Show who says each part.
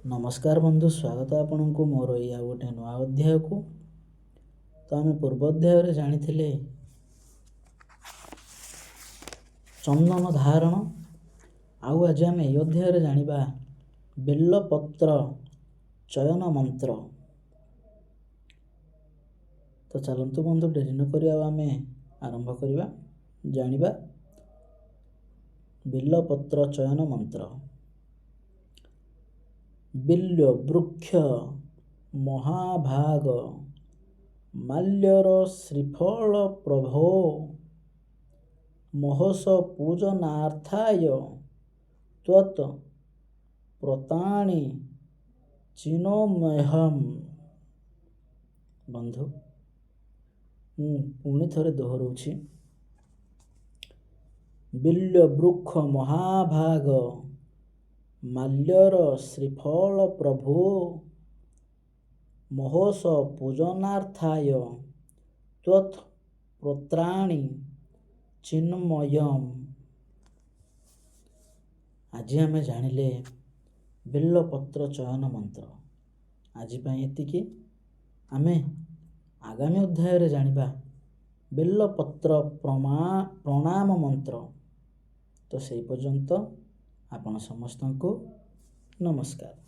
Speaker 1: नमस्कार बंधु, स्वागत आपनku मोर या गोटे नुआ अध्याय को। तो आम पूर्व अध्याय जानी चंदन धारण आउ आज आम ये अध्याय जानिबा बेलपत्र चयन मंत्र। तो चलतु बंधु डेरी न करी आम आरंभ करवा जानिबा बेलपत्र चयन मंत्र। बिल्य वृक्ष महाभाग माल्यर श्रीफल प्रभो महस पूजनार्थाय त्वत् प्रताणि चिनोम्यहम्। बंधु पुणी थरे दोहराउछि। बिल्य वृक्ष महाभाग माल्यर श्रीफल प्रभो महस पूजनार्थाय त्वत् प्रत्राणि चिन्मयम्। आज आम जानिले बेलपत्र चयन मंत्र। आज एतिकी आमे आगामी अध्याय जानिबा बेलपत्र प्रणाम मंत्र। तो से पर्यंत आपण समस्त को नमस्कार।